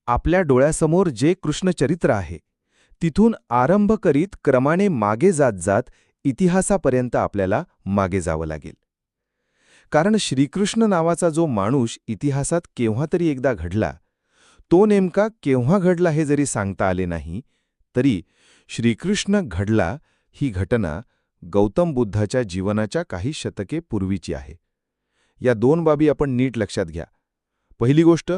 आपल्या डोळ्यासमोर जे कृष्णचरित्र आहे तिथून आरंभ करीत क्रमाने मागे जात जात इतिहासापर्यंत आपल्याला मागे जावं लागेल. कारण श्रीकृष्ण नावाचा जो माणूस इतिहासात केव्हा तरी एकदा घडला, तो नेमका केव्हा घडला हे जरी सांगता आले नाही, तरी श्रीकृष्ण घडला ही घटना गौतम बुद्धाच्या जीवनाच्या काही शतके पूर्वीची आहे. या दोन बाबी आपण नीट लक्षात घ्या. पहिली गोष्ट,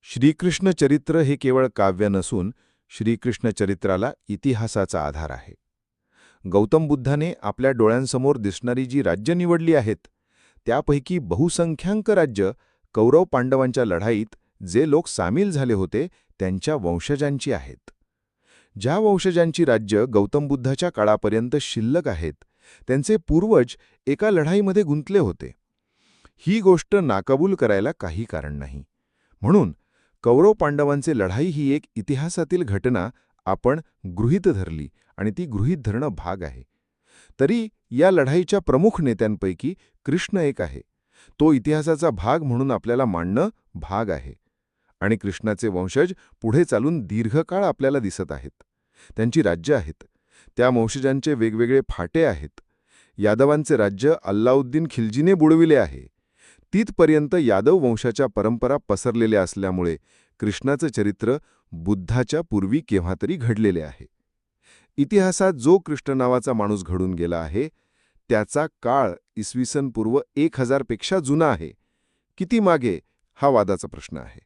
श्रीकृष्ण चरित्र हे केवळ काव्य नसून श्रीकृष्ण चरित्राला इतिहासाचा आधार आहे. गौतम बुद्धाने आपल्या डोळ्यांसमोर दिसणारी जी राज्य निवडली आहेत, त्यापैकी बहुसंख्याक राज्य कौरव पांडवांच्या लढाईत जे लोक सामील झाले होते त्यांच्या वंशजांची आहेत. ज्या वंशजांची राज्य गौतम बुद्धाच्या काळापर्यंत शिल्लक आहेत, त्यांचे पूर्वज एका लढाईमध्ये गुंतले होते. ही गोष्ट नाकबूल करायला काही कारण नाही. म्हणून कौरव पांडवांचे लढाई ही एक इतिहासातील घटना आपण गृहीत धरली आणि ती गृहीत धरणं भाग आहे. तरी या लढाईच्या प्रमुख नेत्यांपैकी कृष्ण एक आहे. तो इतिहासाचा भाग म्हणून आपल्याला मांडणं भाग आहे. आणि कृष्णाचे वंशज पुढे चालून दीर्घकाळ आपल्याला दिसत आहेत. त्यांची राज्य आहेत. त्या वंशजांचे वेगवेगळे फाटे आहेत. यादवांचे राज्य अल्लाउद्दीन खिल्जीने बुडविले आहे. तिथपर्यंत यादव वंशाच्या परंपरा पसरलेल्या असल्यामुळे कृष्णाचं चरित्र बुद्धाच्या पूर्वी केव्हा तरी घडलेले आहे. इतिहासात जो कृष्ण नावाचा माणूस घडून गेला आहे, त्याचा काळ इसवी पूर्व 1000 पेक्षा जुना आहे. किती मागे हा वादाचा प्रश्न आहे.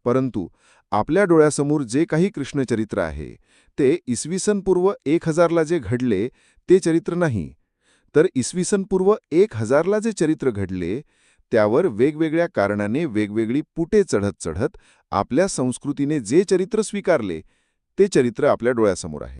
परंतु आपल्या डोळ्यासमोर जे काही कृष्णचरित्र आहे ते इसवी पूर्व 1000ला जे घडले ते चरित्र नाही, तर इसवी पूर्व 1000ला जे चरित्र घडले त्यावर वेगवेगळ्या कारणाने वेगवेगळी पुटे चढत चढत आपल्या संस्कृतीने जे चरित्र स्वीकारले ते चरित्र आपल्या डोळ्यासमोर आहे.